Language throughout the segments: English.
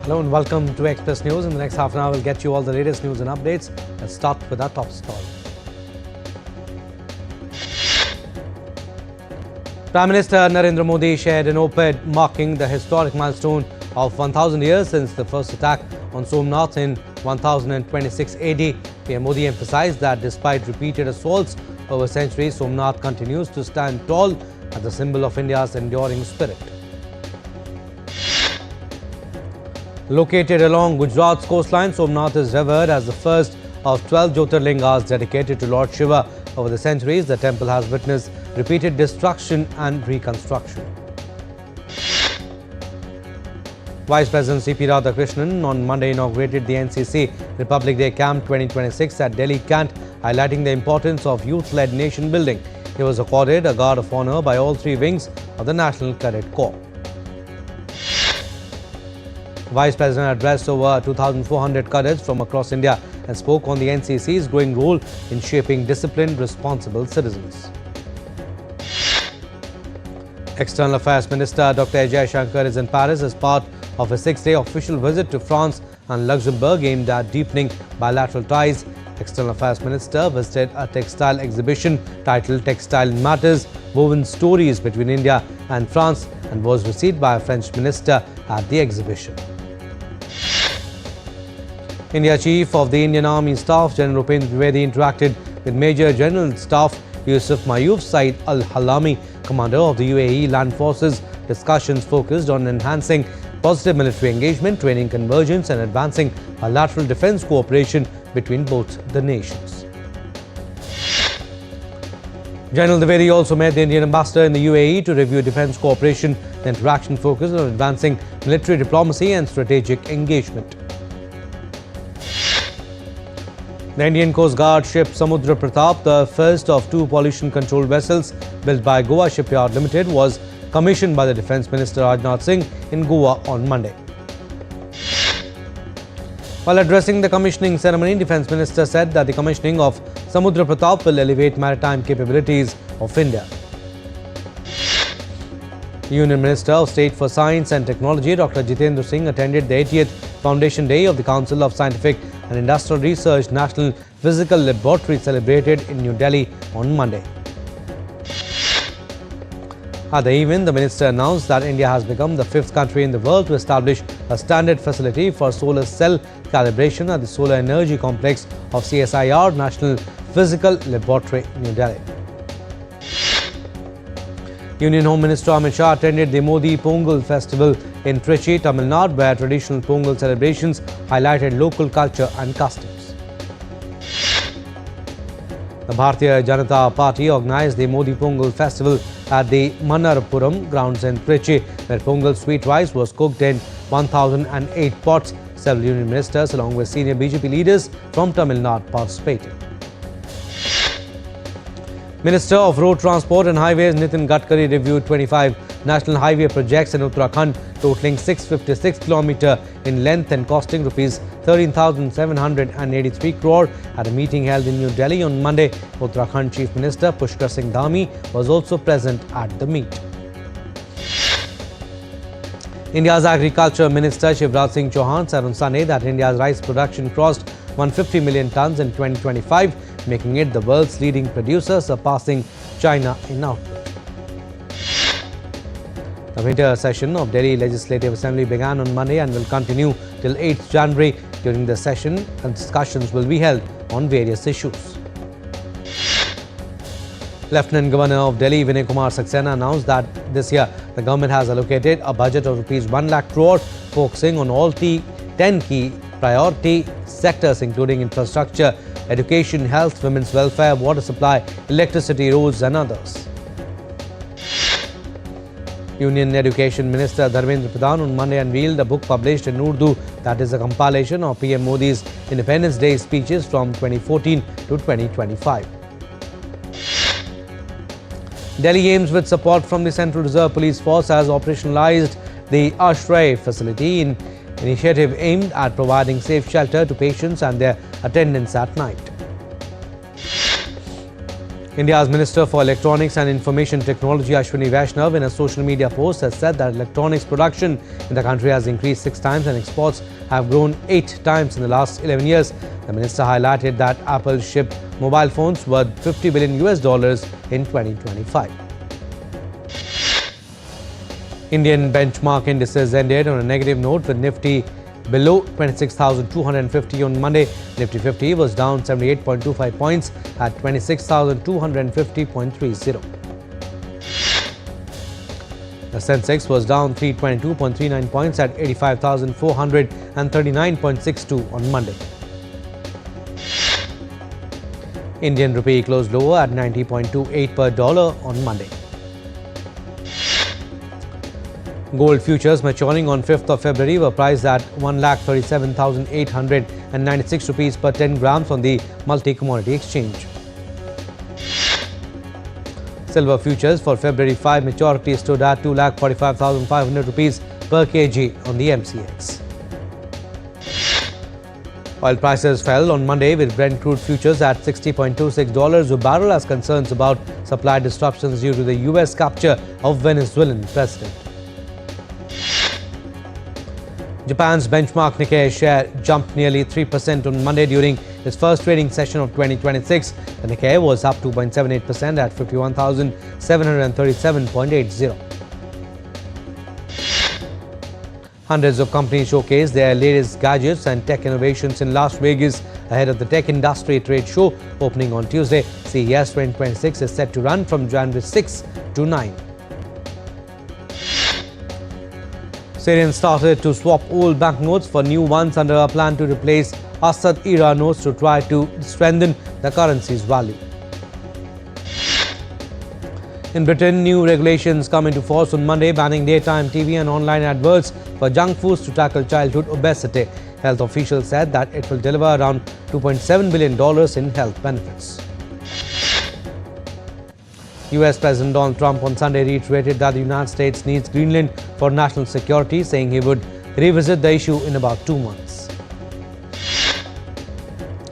Hello and welcome to Express News. In the next half an hour, we'll get you all the latest news and updates. Let's start with our top story. Prime Minister Narendra Modi shared an op-ed marking the historic milestone of 1,000 years since the first attack on Somnath in 1026 AD. PM Modi emphasized that despite repeated assaults over centuries, Somnath continues to stand tall as a symbol of India's enduring spirit. Located along Gujarat's coastline, Somnath is revered as the first of 12 Jyotirlingas dedicated to Lord Shiva. Over the centuries, the temple has witnessed repeated destruction and reconstruction. Vice President C.P. Radhakrishnan on Monday inaugurated the NCC Republic Day Camp 2026 at Delhi Cant, highlighting the importance of youth-led nation building. He was accorded a guard of honor by all three wings of the National Cadet Corps. Vice President addressed over 2,400 cadets from across India and spoke on the NCC's growing role in shaping disciplined, responsible citizens. External Affairs Minister Dr. Ajay Shankar is in Paris as part of a 6-day official visit to France and Luxembourg aimed at deepening bilateral ties. External Affairs Minister visited a textile exhibition titled Textile Matters, Woven Stories between India and France, and was received by a French minister at the exhibition. India Chief of the Indian Army Staff, General Upendra Trivedi, interacted with Major General Staff Yusuf Mayoof Saeed Al-Halami, Commander of the UAE Land Forces. Discussions focused on enhancing positive military engagement, training convergence and advancing bilateral defence cooperation between both the nations. General Trivedi also met the Indian ambassador in the UAE to review defence cooperation. The interaction focused on advancing military diplomacy and strategic engagement. The Indian Coast Guard ship Samudra Pratap, the first of two pollution control vessels built by Goa Shipyard Limited, was commissioned by the Defence Minister Rajnath Singh in Goa on Monday. While addressing the commissioning ceremony, Defence Minister said that the commissioning of Samudra Pratap will elevate maritime capabilities of India. Union Minister of State for Science and Technology Dr. Jitendra Singh attended the 80th Foundation Day of the Council of Scientific and Industrial Research National Physical Laboratory celebrated in New Delhi on Monday. At the event, the minister announced that India has become the 5th country in the world to establish a standard facility for solar cell calibration at the Solar Energy Complex of CSIR National Physical Laboratory, New Delhi. Union Home Minister Amit Shah attended the Modi Pongal Festival in Trichy, Tamil Nadu, where traditional Pongal celebrations highlighted local culture and customs. The Bharatiya Janata Party organized the Modi Pongal Festival at the Mannarapuram grounds in Trichy, where Pongal sweet rice was cooked in 1,008 pots. Several union ministers along with senior BJP leaders from Tamil Nadu participated. Minister of Road Transport and Highways Nitin Gadkari reviewed 25 national highway projects in Uttarakhand totaling 656 km in length and costing Rs 13,783 crore at a meeting held in New Delhi on Monday. Uttarakhand Chief Minister Pushkar Singh Dhami was also present at the meet. India's Agriculture Minister Shivraj Singh Chauhan said on Sunday that India's rice production crossed 150 million tons in 2025, making it the world's leading producer, surpassing China in output. The winter session of Delhi Legislative Assembly began on Monday and will continue till 8th January. During the session, discussions will be held on various issues. Lieutenant Governor of Delhi Vinay Kumar Saxena announced that this year the government has allocated a budget of Rs 1 lakh crore, focusing on all 10 key priority sectors including infrastructure, education, health, women's welfare, water supply, electricity, roads and others. Union Education Minister Dharmendra Pradhan on Monday unveiled a book published in Urdu that is a compilation of PM Modi's Independence Day speeches from 2014 to 2025. Delhi aims, with support from the Central Reserve Police Force, has operationalized the Ashray facility, an initiative aimed at providing safe shelter to patients and their attendants at night. India's Minister for Electronics and Information Technology Ashwini Vaishnav in a social media post has said that electronics production in the country has increased 6 times and exports have grown 8 times in the last 11 years. The minister highlighted that Apple shipped mobile phones worth $50 billion in 2025. Indian benchmark indices ended on a negative note with Nifty below 26,250 on Monday. Nifty 50 was down 78.25 points at 26,250.30. The Sensex was down 322.39 points at 85,439.62 on Monday. Indian rupee closed lower at 90.28 per dollar on Monday. Gold futures maturing on 5th of February were priced at 1,37,896 rupees per 10 grams on the multi-commodity exchange. Silver futures for February 5 maturity stood at 2,45,500 rupees per kg on the MCX. Oil prices fell on Monday with Brent crude futures at $60.26 a barrel as concerns about supply disruptions due to the US capture of Venezuelan president. Japan's benchmark Nikkei share jumped nearly 3% on Monday during its first trading session of 2026. The Nikkei was up 2.78% at 51,737.80. Hundreds of companies showcased their latest gadgets and tech innovations in Las Vegas ahead of the tech industry trade show opening on Tuesday. CES 2026 is set to run from January 6 to 9. Syrians started to swap old banknotes for new ones under a plan to replace Assad-era notes to try to strengthen the currency's value. In Britain, new regulations come into force on Monday, banning daytime TV and online adverts for junk foods to tackle childhood obesity. Health officials said that it will deliver around $2.7 billion in health benefits. US President Donald Trump on Sunday reiterated that the United States needs Greenland for national security, saying he would revisit the issue in about 2 months.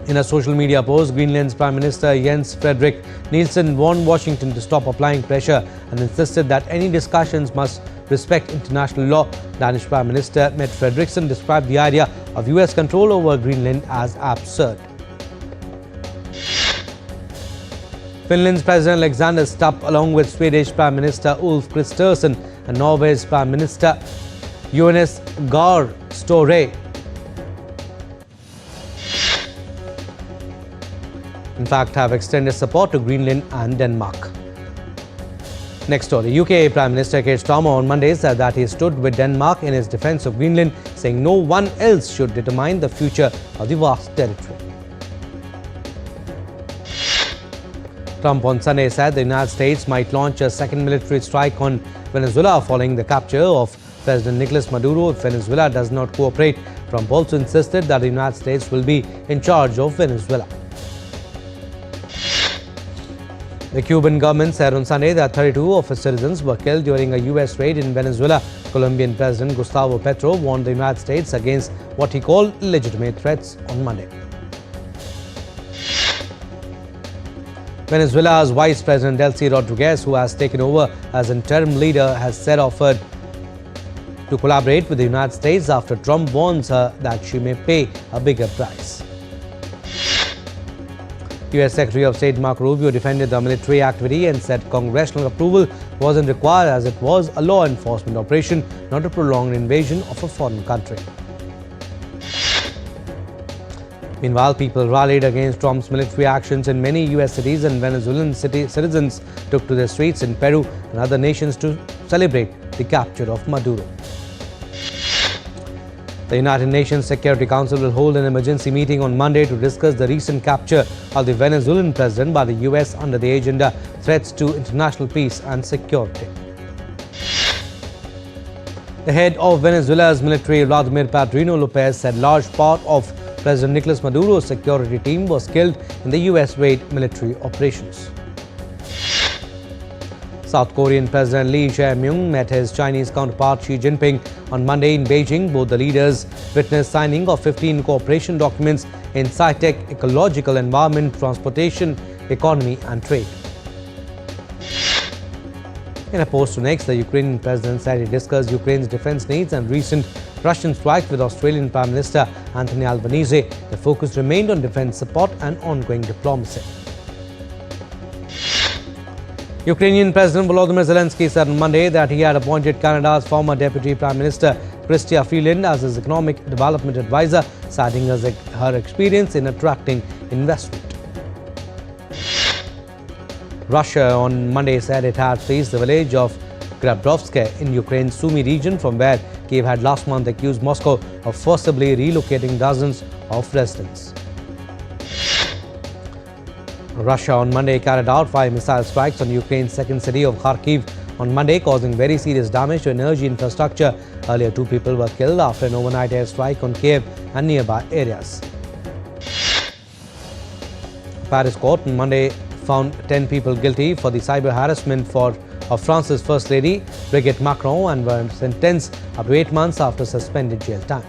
In a social media post, Greenland's Prime Minister Jens Frederik Nielsen warned Washington to stop applying pressure and insisted that any discussions must respect international law. Danish Prime Minister Mette Frederiksen described the idea of US control over Greenland as absurd. Finland's President Alexander Stubb, along with Swedish Prime Minister Ulf Kristersson and Norway's Prime Minister Jonas Gahr Støre, in fact, have extended support to Greenland and Denmark. Next story, UK Prime Minister Keir Starmer on Monday said that he stood with Denmark in his defence of Greenland, saying no one else should determine the future of the vast territory. Trump on Sunday said the United States might launch a second military strike on Venezuela following the capture of President Nicolas Maduro if Venezuela does not cooperate. Trump also insisted that the United States will be in charge of Venezuela. The Cuban government said on Sunday that 32 of its citizens were killed during a U.S. raid in Venezuela. Colombian President Gustavo Petro warned the United States against what he called legitimate threats on Monday. Venezuela's Vice President Delcy Rodriguez, who has taken over as interim leader, has said offered to collaborate with the United States after Trump warns her that she may pay a bigger price. U.S. Secretary of State Marco Rubio defended the military activity and said congressional approval wasn't required as it was a law enforcement operation, not a prolonged invasion of a foreign country. Meanwhile, people rallied against Trump's military actions in many U.S. cities, and Venezuelan citizens took to the streets in Peru and other nations to celebrate the capture of Maduro. The United Nations Security Council will hold an emergency meeting on Monday to discuss the recent capture of the Venezuelan president by the U.S. under the agenda Threats to International Peace and Security. The head of Venezuela's military, Vladimir Padrino Lopez, said large part of President Nicolas Maduro's security team was killed in the U.S. raid military operations. South Korean President Lee Jae-myung met his Chinese counterpart Xi Jinping on Monday in Beijing. Both the leaders witnessed signing of 15 cooperation documents in sci-tech, ecological environment, transportation, economy and trade. In a post on X, the Ukrainian president said he discussed Ukraine's defense needs and recent Russian strike with Australian Prime Minister Anthony Albanese. The focus remained on defense support and ongoing diplomacy. Ukrainian President Volodymyr Zelensky said on Monday that he had appointed Canada's former Deputy Prime Minister Chrystia Freeland as his economic development advisor, citing her experience in attracting investment. Russia on Monday said it had seized the village of Grabrovske in Ukraine's Sumy region, from where Kiev had last month accused Moscow of forcibly relocating dozens of residents. Russia on Monday carried out 5 missile strikes on Ukraine's second city of Kharkiv on Monday, causing very serious damage to energy infrastructure. Earlier, 2 people were killed after an overnight airstrike on Kiev and nearby areas. Paris court on Monday found 10 people guilty for the cyber harassment of France's First Lady, Brigitte Macron, and were sentenced up to 8 months after suspended jail time.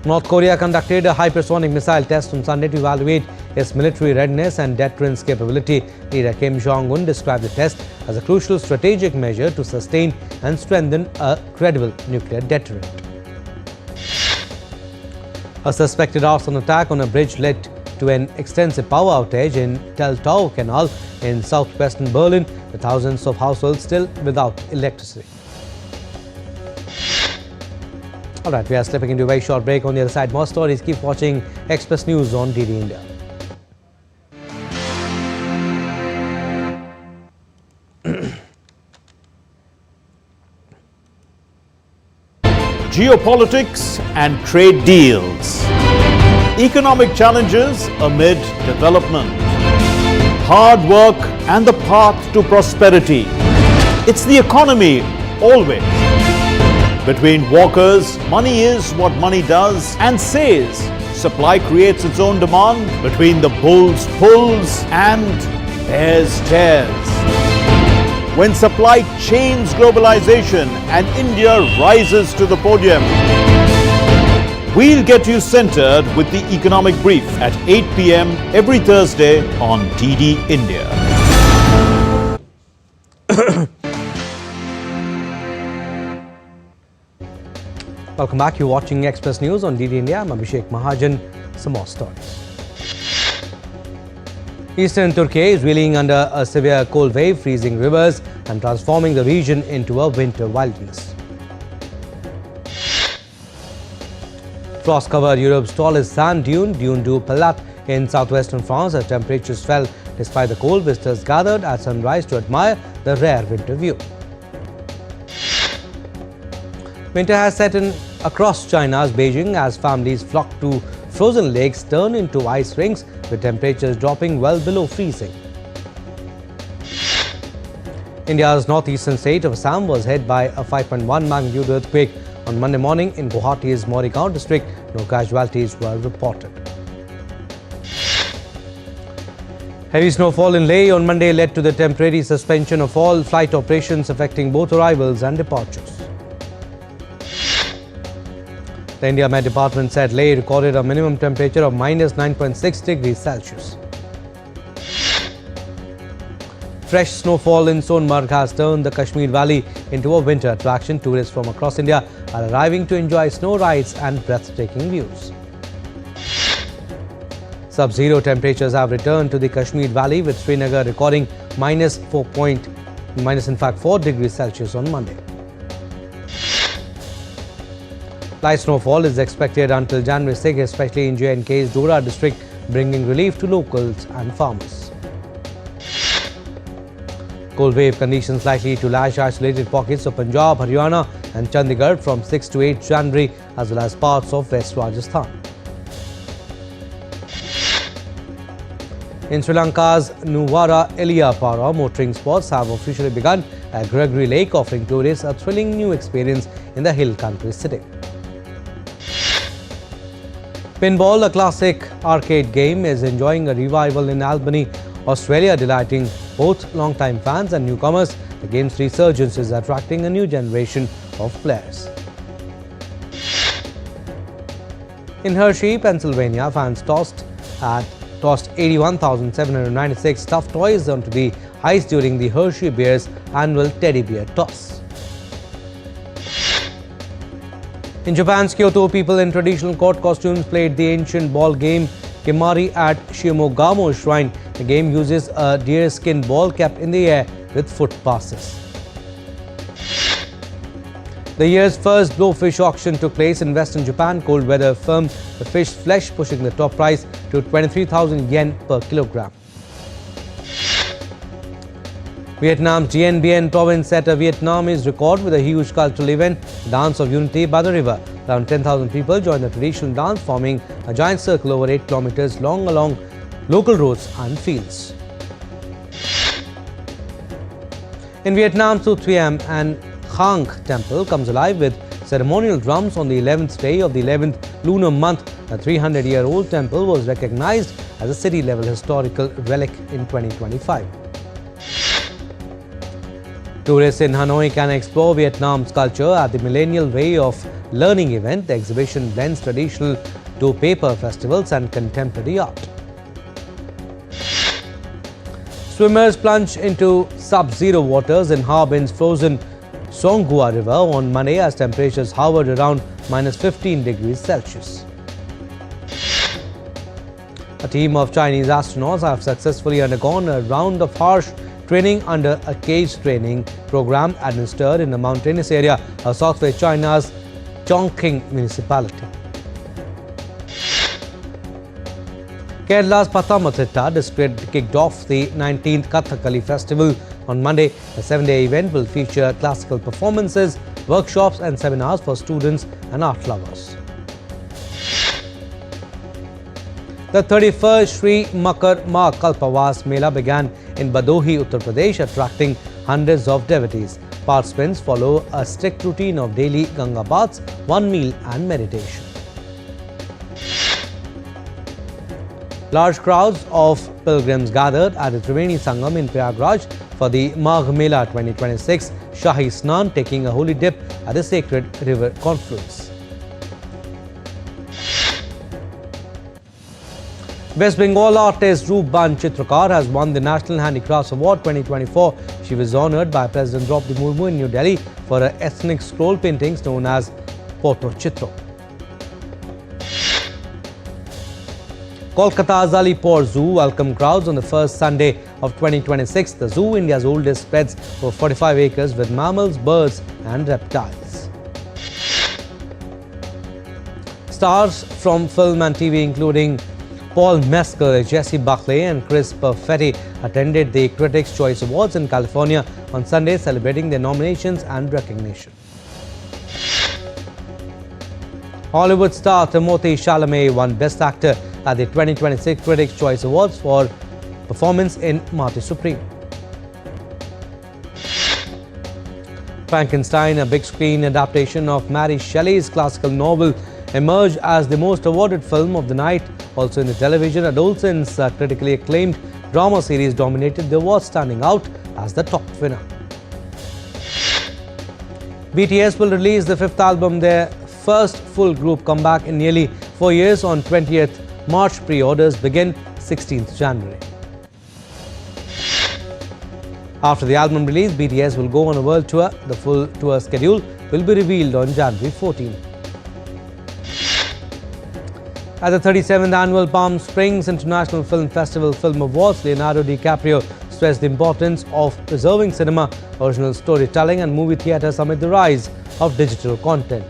North Korea conducted a hypersonic missile test on Sunday to evaluate its military readiness and deterrence capability. Leader Kim Jong-un described the test as a crucial strategic measure to sustain and strengthen a credible nuclear deterrent. A suspected arson attack on a bridge led to an extensive power outage in Teltow Canal in southwestern Berlin, with thousands of households still without electricity. All right, we are slipping into a very short break. On the other side, more stories. Keep watching Express News on DD India. Geopolitics and trade deals. Economic challenges amid development. Hard work and the path to prosperity. It's the economy always. Between walkers, money is what money does and says. Supply creates its own demand. Between the bulls pulls and bears tears. When supply chains globalization and India rises to the podium. We'll get you centered with the Economic Brief at 8 p.m. every Thursday on DD India. Welcome back. You're watching Express News on DD India. I'm Abhishek Mahajan. Some more stories. Eastern Turkey is reeling under a severe cold wave, freezing rivers and transforming the region into a winter wilderness. Frost covered Europe's tallest sand dune, Dune du Pilat, in southwestern France. As temperatures fell despite the cold, visitors gathered at sunrise to admire the rare winter view. Winter has set in across China's Beijing as families flock to frozen lakes turn into ice rinks, with temperatures dropping well below freezing. India's northeastern state of Assam was hit by a 5.1 magnitude earthquake on Monday morning in Guwahati's Morikau district. No casualties were reported. Heavy snowfall in Leh on Monday led to the temporary suspension of all flight operations, affecting both arrivals and departures. The India Met Department said Leh recorded a minimum temperature of minus 9.6 degrees Celsius. Fresh snowfall in Sonmarg has turned the Kashmir Valley into a winter attraction. Tourists from across India are arriving to enjoy snow rides and breathtaking views. Sub-zero temperatures have returned to the Kashmir Valley, with Srinagar recording minus 4 degrees Celsius on Monday. Light snowfall is expected until January 6, especially in J&K's Doordarshan district, bringing relief to locals and farmers. Cold wave conditions likely to lash isolated pockets of Punjab, Haryana and Chandigarh from 6 to 8 January, as well as parts of West Rajasthan. In Sri Lanka's Nuwara Eliapara, motoring sports have officially begun at Gregory Lake, offering tourists a thrilling new experience in the hill country city. Pinball, a classic arcade game, is enjoying a revival in Albany, Australia, delighting both long-time fans and newcomers. The game's resurgence is attracting a new generation of players. In Hershey, Pennsylvania, fans tossed at tossed 81,796 stuffed toys onto the ice during the Hershey Bears annual teddy bear toss. In Japan's Kyoto, people in traditional court costumes played the ancient ball game Kemari at Shimogamo Shrine. The game uses a deerskin ball kept in the air with foot passes. The year's first blowfish auction took place in western Japan. Cold weather firmed the fish flesh, pushing the top price to 23,000 yen per kilogram. Vietnam's Dien Bien province set a Vietnamese record with a huge cultural event, Dance of Unity by the river. Around 10,000 people joined the traditional dance, forming a giant circle over 8 kilometers long along local roads and fields. In Vietnam, Thu Thiem and Khang temple comes alive with ceremonial drums on the 11th day of the 11th lunar month. The 300-year-old temple was recognized as a city-level historical relic in 2025. Tourists in Hanoi can explore Vietnam's culture at the Millennial Way of Learning event. The exhibition blends traditional dough paper festivals and contemporary art. Swimmers plunge into sub-zero waters in Harbin's frozen Songhua River on Monday as temperatures hovered around -15 degrees Celsius. A team of Chinese astronauts have successfully undergone a round of harsh training under a cage training program administered in a mountainous area of southwest China's Chongqing municipality. Kerala's Pathamathitta district kicked off the 19th Kathakali festival on Monday. The 7-day event will feature classical performances, workshops and seminars for students and art lovers. The 31st Sri Makar Ma Kalpavas Mela began in Badohi, Uttar Pradesh, attracting hundreds of devotees. Participants follow a strict routine of daily Ganga baths, one meal and meditation. Large crowds of pilgrims gathered at the Triveni Sangam in Prayagraj for the Magh Mela 2026 Shahi Snan, taking a holy dip at the sacred river confluence. West Bengal artist Roopban Chitrakar has won the National Handicrafts Award 2024. She was honoured by President Draupadi Murmu in New Delhi for her ethnic scroll paintings known as Poto Chitro. Kolkata's Alipore Zoo welcomed crowds on the first Sunday of 2026. The zoo, India's oldest, spreads over 45 acres with mammals, birds and reptiles. Stars from film and TV including Paul Mescal, Jesse Buckley and Chris Perfetti attended the Critics' Choice Awards in California on Sunday, celebrating their nominations and recognition. Hollywood star Timothée Chalamet won Best Actor at the 2026 Critics' Choice Awards for performance in Marty Supreme. Frankenstein, a big-screen adaptation of Mary Shelley's classical novel, emerged as the most awarded film of the night. Also in the television, Adolescent's critically acclaimed drama series dominated the award, standing out as the top winner. BTS will release the 5th album, their first full group comeback in nearly 4 years, on 20th March. Pre-orders begin 16th January. After the album release, BTS will go on a world tour. The full tour schedule will be revealed on January 14. At the 37th Annual Palm Springs International Film Festival Film Awards, Leonardo DiCaprio stressed the importance of preserving cinema, original storytelling and movie theatres amid the rise of digital content.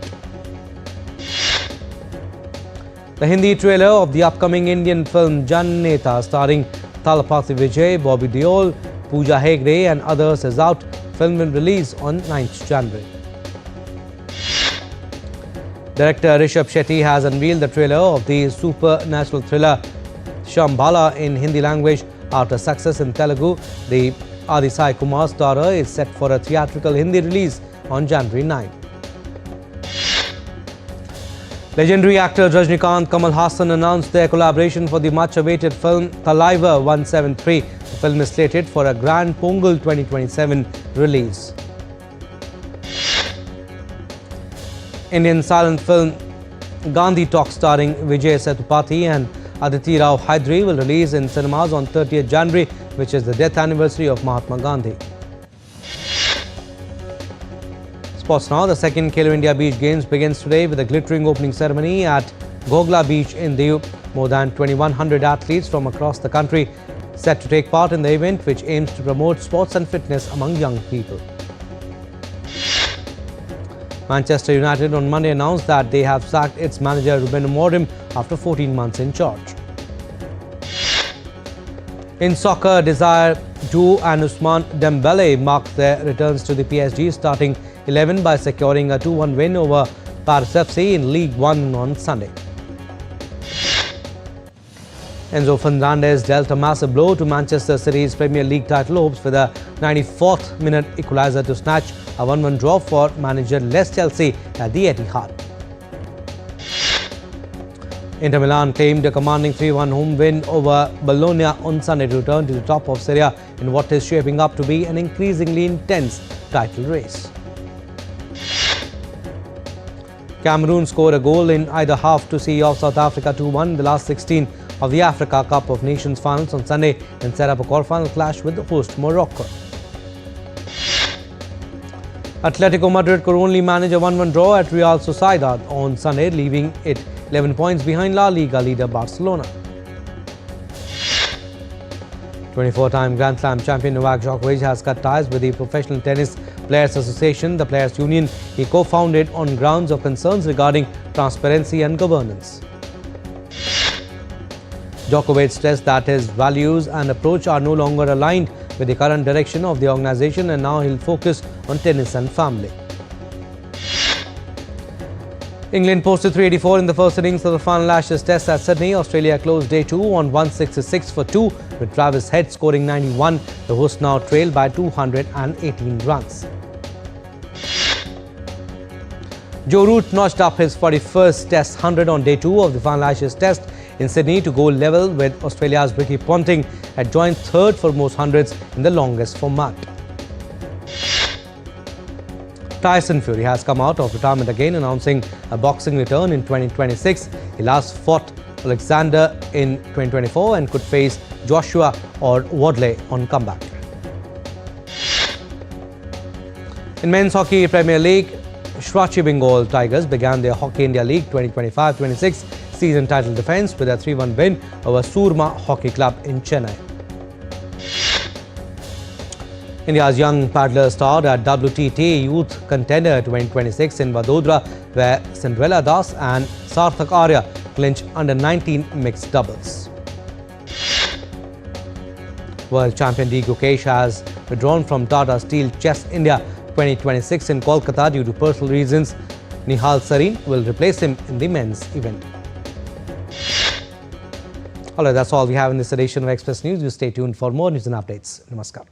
The Hindi trailer of the upcoming Indian film Janneta, starring Thalapathy Vijay, Bobby Deol, Pooja Hegde and others, is out. Film will release on 9th January. Director Rishabh Shetty has unveiled the trailer of the supernatural thriller Shambhala in Hindi language. After success in Telugu, the Adi Sai Kumar starrer is set for a theatrical Hindi release on January 9. Legendary actor Rajnikant, Kamal Haasan announced their collaboration for the much-awaited film Thalaivar 173. The film is slated for a grand Pongal 2027 release. Indian silent film Gandhi Talk, starring Vijay Sethupathi and Aditi Rao Hydari will release in cinemas on 30th January, which is the death anniversary of Mahatma Gandhi. Sports now. The second Khelo India Beach Games begins today with a glittering opening ceremony at Gogla Beach in Diu. More than 2,100 athletes from across the country set to take part in the event, which aims to promote sports and fitness among young people. Manchester United on Monday announced that they have sacked its manager Ruben Amorim after 14 months in charge. In soccer, Desire Du and Ousmane Dembele marked their returns to the PSG starting 11 by securing a 2-1 win over Paris FC in League One on Sunday. Enzo Fernandez dealt a massive blow to Manchester City's Premier League title hopes with a 94th minute equaliser to snatch a 1-1 draw for manager Les Chelsea at the Etihad. Inter Milan claimed a commanding 3-1 home win over Bologna on Sunday to return to the top of Serie A in what is shaping up to be an increasingly intense title race. Cameroon scored a goal in either half to see off South Africa 2-1 in the last 16 of the Africa Cup of Nations finals on Sunday and set up a quarter-final clash with the host Morocco. Atletico Madrid could only manage a 1-1 draw at Real Sociedad on Sunday, leaving it 11 points behind La Liga leader Barcelona. 24-time Grand Slam champion Novak Djokovic has cut ties with the Professional Tennis Players Association, the players' union he co-founded on grounds of concerns regarding transparency and governance. Djokovic stressed that his values and approach are no longer aligned with the current direction of the organisation and now he'll focus on tennis and family. England posted 384 in the first innings of the final Ashes Test at Sydney. Australia closed day 2 on 166 for 2 with Travis Head scoring 91. The hosts now trail by 218 runs. Joe Root notched up his 41st Test 100 on day 2 of the final Ashes Test in Sydney to go level with Australia's Ricky Ponting at joint third for most hundreds in the longest format. Tyson Fury has come out of retirement again, announcing a boxing return in 2026. He last fought Alexander in 2024 and could face Joshua or Wadley on comeback. In men's hockey Premier League, Shrachi Bengal Tigers began their Hockey India League 2025-26 season title defence with a 3-1 win over Surma Hockey Club in Chennai. India's young paddlers starred at WTT Youth Contender 2026 in Vadodara, where Cinderella Das and Sarthak Arya clinched under 19 mixed doubles. World champion D. Gukesh has withdrawn from Tata Steel Chess India 2026 in Kolkata due to personal reasons. Nihal Sareen will replace him in the men's event. Alright, that's all we have in this edition of Express News. You stay tuned for more news and updates. Namaskar.